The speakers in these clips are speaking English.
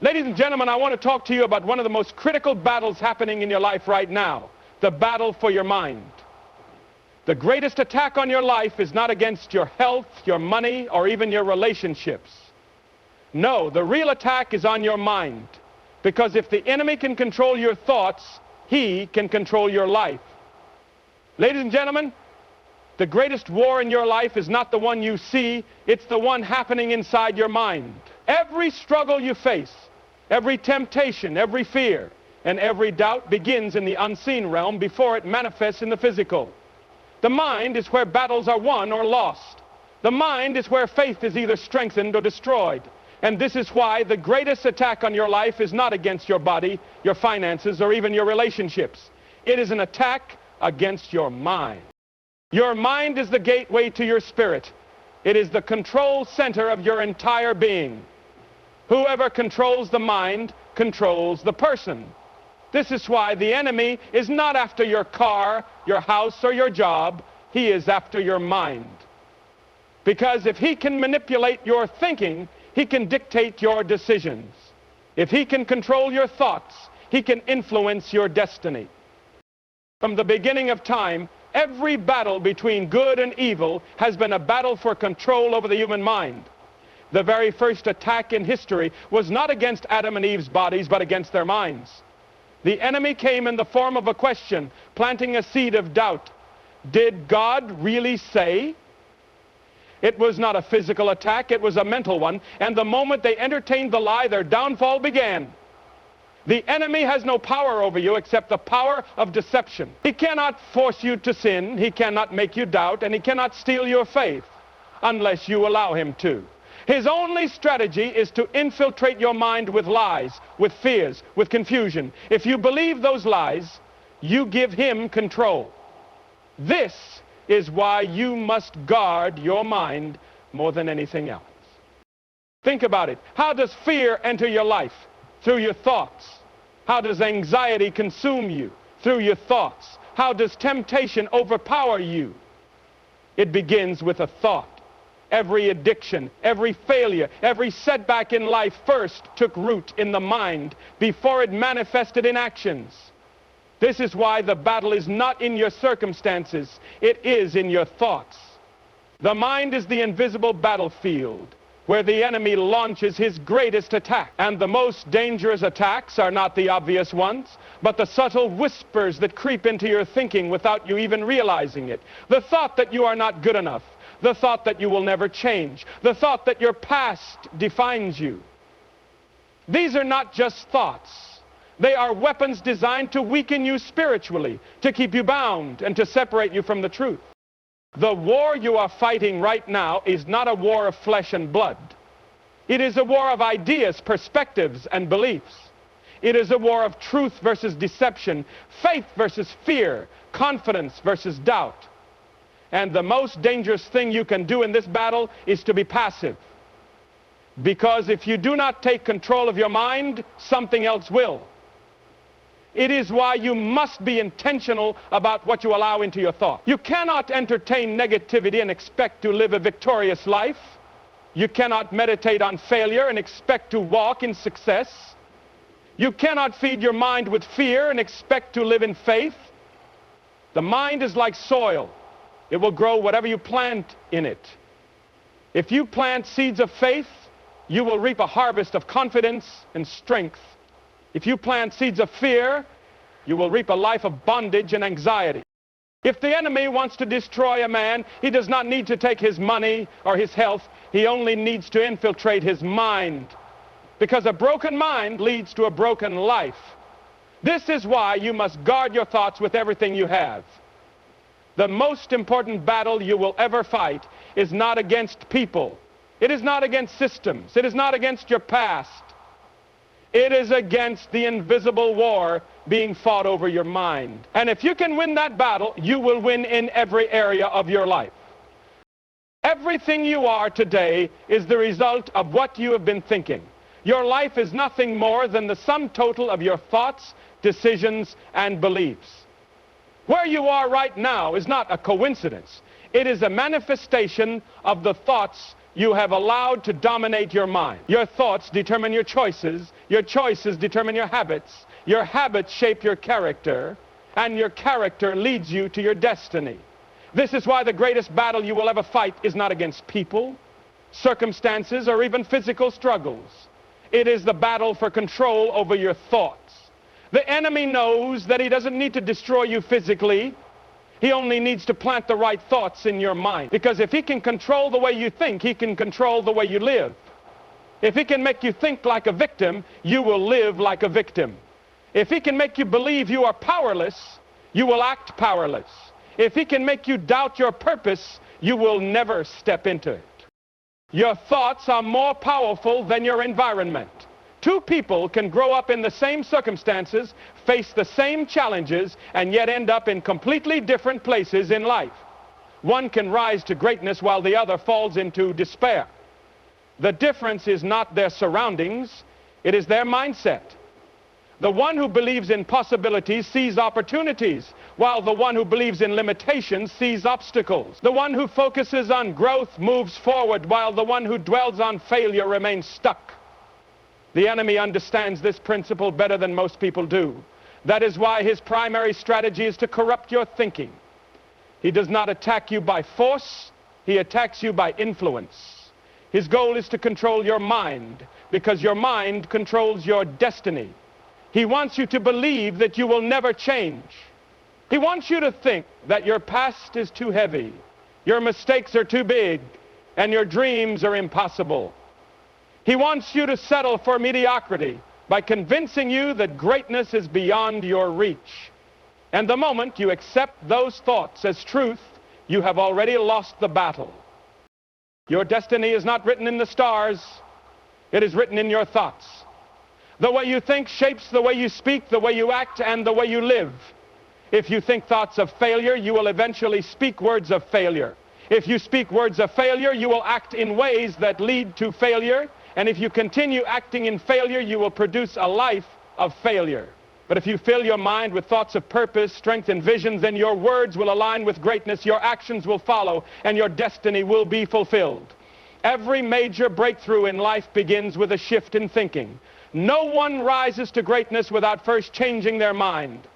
Ladies and gentlemen, I want to talk to you about one of the most critical battles happening in your life right now, the battle for your mind. The greatest attack on your life is not against your health, your money, or even your relationships. No, the real attack is on your mind. Because if the enemy can control your thoughts, he can control your life. Ladies and gentlemen, the greatest war in your life is not the one you see, it's the one happening inside your mind. Every struggle you face, every temptation, every fear, and every doubt begins in the unseen realm before it manifests in the physical. The mind is where battles are won or lost. The mind is where faith is either strengthened or destroyed. And this is why the greatest attack on your life is not against your body, your finances, or even your relationships. It is an attack against your mind. Your mind is the gateway to your spirit. It is the control center of your entire being. Whoever controls the mind controls the person. This is why the enemy is not after your car, your house, or your job. He is after your mind. Because if he can manipulate your thinking, he can dictate your decisions. If he can control your thoughts, he can influence your destiny. From the beginning of time, every battle between good and evil has been a battle for control over the human mind. The very first attack in history was not against Adam and Eve's bodies, but against their minds. The enemy came in the form of a question, planting a seed of doubt. Did God really say? It was not a physical attack, it was a mental one, and the moment they entertained the lie, their downfall began. The enemy has no power over you except the power of deception. He cannot force you to sin, he cannot make you doubt, and he cannot steal your faith unless you allow him to. His only strategy is to infiltrate your mind with lies, with fears, with confusion. If you believe those lies, you give him control. This is why you must guard your mind more than anything else. Think about it. How does fear enter your life? Through your thoughts. How does anxiety consume you? Through your thoughts. How does temptation overpower you? It begins with a thought. Every addiction, every failure, every setback in life first took root in the mind before it manifested in actions. This is why the battle is not in your circumstances, it is in your thoughts. The mind is the invisible battlefield where the enemy launches his greatest attack. And the most dangerous attacks are not the obvious ones, but the subtle whispers that creep into your thinking without you even realizing it. The thought that you are not good enough. The thought that you will never change. The thought that your past defines you. These are not just thoughts. They are weapons designed to weaken you spiritually, to keep you bound, and to separate you from the truth. The war you are fighting right now is not a war of flesh and blood. It is a war of ideas, perspectives, and beliefs. It is a war of truth versus deception, faith versus fear, confidence versus doubt. And the most dangerous thing you can do in this battle is to be passive. Because if you do not take control of your mind, something else will. It is why you must be intentional about what you allow into your thought. You cannot entertain negativity and expect to live a victorious life. You cannot meditate on failure and expect to walk in success. You cannot feed your mind with fear and expect to live in faith. The mind is like soil. It will grow whatever you plant in it. If you plant seeds of faith, you will reap a harvest of confidence and strength. If you plant seeds of fear, you will reap a life of bondage and anxiety. If the enemy wants to destroy a man, he does not need to take his money or his health. He only needs to infiltrate his mind. Because a broken mind leads to a broken life. This is why you must guard your thoughts with everything you have. The most important battle you will ever fight is not against people. It is not against systems. It is not against your past. It is against the invisible war being fought over your mind. And if you can win that battle, you will win in every area of your life. Everything you are today is the result of what you have been thinking. Your life is nothing more than the sum total of your thoughts, decisions, and beliefs. Where you are right now is not a coincidence. It is a manifestation of the thoughts you have allowed to dominate your mind. Your thoughts determine your choices determine your habits shape your character, and your character leads you to your destiny. This is why the greatest battle you will ever fight is not against people, circumstances, or even physical struggles. It is the battle for control over your thoughts. The enemy knows that he doesn't need to destroy you physically. He only needs to plant the right thoughts in your mind. Because if he can control the way you think, he can control the way you live. If he can make you think like a victim, you will live like a victim. If he can make you believe you are powerless, you will act powerless. If he can make you doubt your purpose, you will never step into it. Your thoughts are more powerful than your environment. Two people can grow up in the same circumstances, face the same challenges, and yet end up in completely different places in life. One can rise to greatness while the other falls into despair. The difference is not their surroundings, it is their mindset. The one who believes in possibilities sees opportunities, while the one who believes in limitations sees obstacles. The one who focuses on growth moves forward, while the one who dwells on failure remains stuck. The enemy understands this principle better than most people do. That is why his primary strategy is to corrupt your thinking. He does not attack you by force, he attacks you by influence. His goal is to control your mind, because your mind controls your destiny. He wants you to believe that you will never change. He wants you to think that your past is too heavy, your mistakes are too big, and your dreams are impossible. He wants you to settle for mediocrity by convincing you that greatness is beyond your reach. And the moment you accept those thoughts as truth, you have already lost the battle. Your destiny is not written in the stars, it is written in your thoughts. The way you think shapes the way you speak, the way you act, and the way you live. If you think thoughts of failure, you will eventually speak words of failure. If you speak words of failure, you will act in ways that lead to failure. And if you continue acting in failure, you will produce a life of failure. But if you fill your mind with thoughts of purpose, strength, and vision, then your words will align with greatness, your actions will follow, and your destiny will be fulfilled. Every major breakthrough in life begins with a shift in thinking. No one rises to greatness without first changing their mind.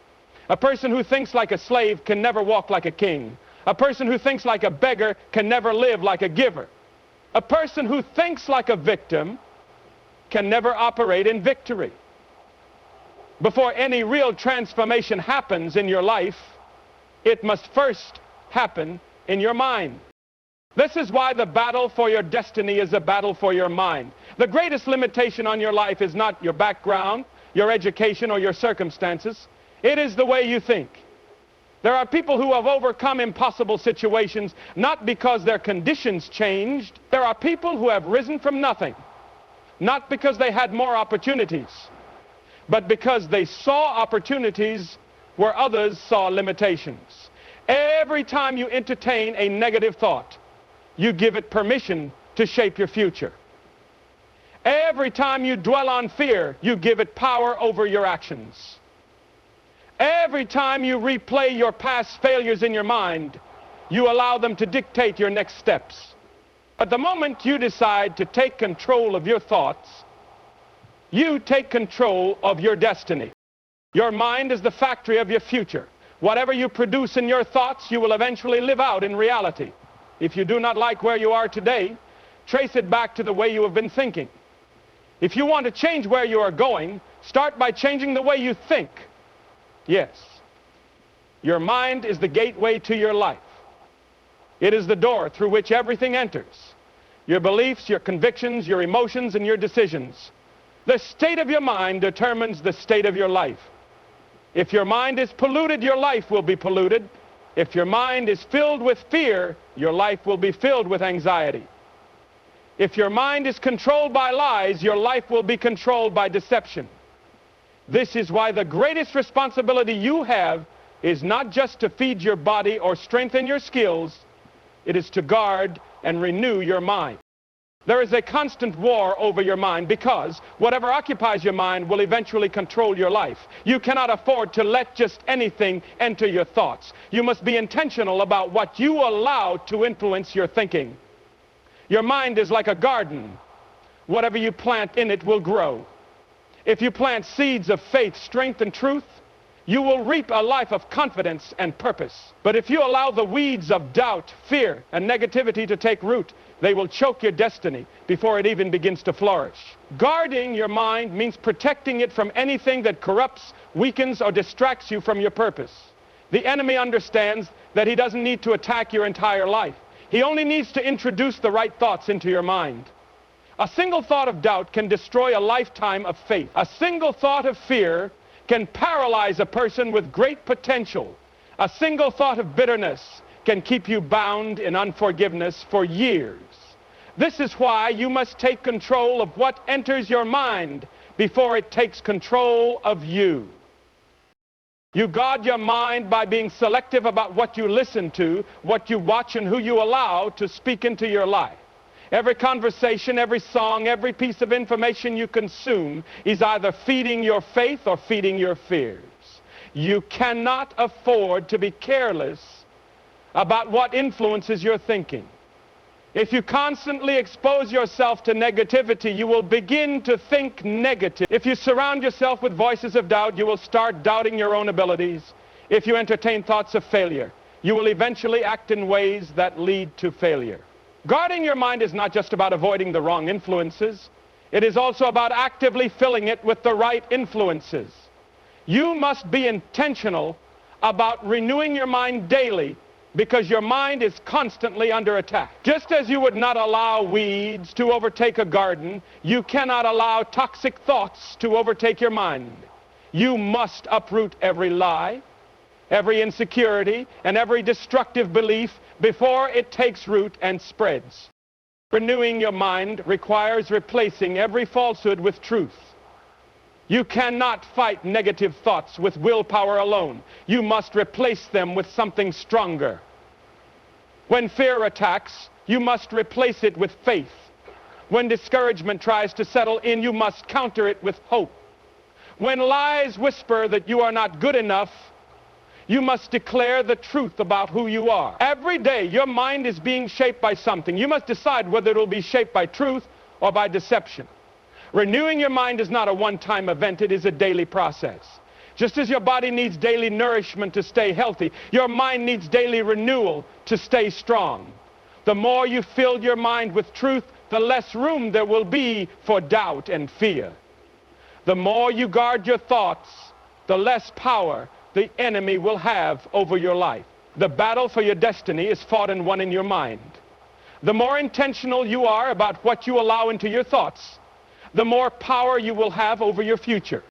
A person who thinks like a slave can never walk like a king. A person who thinks like a beggar can never live like a giver. A person who thinks like a victim can never operate in victory. Before any real transformation happens in your life, it must first happen in your mind. This is why the battle for your destiny is a battle for your mind. The greatest limitation on your life is not your background, your education, or your circumstances. It is the way you think. There are people who have overcome impossible situations not because their conditions changed. There are people who have risen from nothing, not because they had more opportunities, but because they saw opportunities where others saw limitations. Every time you entertain a negative thought, you give it permission to shape your future. Every time you dwell on fear, you give it power over your actions. Every time you replay your past failures in your mind, you allow them to dictate your next steps. But the moment you decide to take control of your thoughts, you take control of your destiny. Your mind is the factory of your future. Whatever you produce in your thoughts, you will eventually live out in reality. If you do not like where you are today, trace it back to the way you have been thinking. If you want to change where you are going, start by changing the way you think. Yes, your mind is the gateway to your life. It is the door through which everything enters. Your beliefs, your convictions, your emotions, and your decisions. The state of your mind determines the state of your life. If your mind is polluted, your life will be polluted. If your mind is filled with fear, your life will be filled with anxiety. If your mind is controlled by lies, your life will be controlled by deception. This is why the greatest responsibility you have is not just to feed your body or strengthen your skills, it is to guard and renew your mind. There is a constant war over your mind because whatever occupies your mind will eventually control your life. You cannot afford to let just anything enter your thoughts. You must be intentional about what you allow to influence your thinking. Your mind is like a garden. Whatever you plant in it will grow. If you plant seeds of faith, strength, and truth, you will reap a life of confidence and purpose. But if you allow the weeds of doubt, fear, and negativity to take root, they will choke your destiny before it even begins to flourish. Guarding your mind means protecting it from anything that corrupts, weakens, or distracts you from your purpose. The enemy understands that he doesn't need to attack your entire life. He only needs to introduce the right thoughts into your mind. A single thought of doubt can destroy a lifetime of faith. A single thought of fear can paralyze a person with great potential. A single thought of bitterness can keep you bound in unforgiveness for years. This is why you must take control of what enters your mind before it takes control of you. You guard your mind by being selective about what you listen to, what you watch, and who you allow to speak into your life. Every conversation, every song, every piece of information you consume is either feeding your faith or feeding your fears. You cannot afford to be careless about what influences your thinking. If you constantly expose yourself to negativity, you will begin to think negative. If you surround yourself with voices of doubt, you will start doubting your own abilities. If you entertain thoughts of failure, you will eventually act in ways that lead to failure. Guarding your mind is not just about avoiding the wrong influences. It is also about actively filling it with the right influences. You must be intentional about renewing your mind daily, because your mind is constantly under attack. Just as you would not allow weeds to overtake a garden, you cannot allow toxic thoughts to overtake your mind. You must uproot every lie, every insecurity, and every destructive belief before it takes root and spreads. Renewing your mind requires replacing every falsehood with truth. You cannot fight negative thoughts with willpower alone. You must replace them with something stronger. When fear attacks, you must replace it with faith. When discouragement tries to settle in, you must counter it with hope. When lies whisper that you are not good enough, you must declare the truth about who you are. Every day, your mind is being shaped by something. You must decide whether it will be shaped by truth or by deception. Renewing your mind is not a one-time event. It is a daily process. Just as your body needs daily nourishment to stay healthy, your mind needs daily renewal to stay strong. The more you fill your mind with truth, the less room there will be for doubt and fear. The more you guard your thoughts, the less power the enemy will have over your life. The battle for your destiny is fought and won in your mind. The more intentional you are about what you allow into your thoughts, the more power you will have over your future.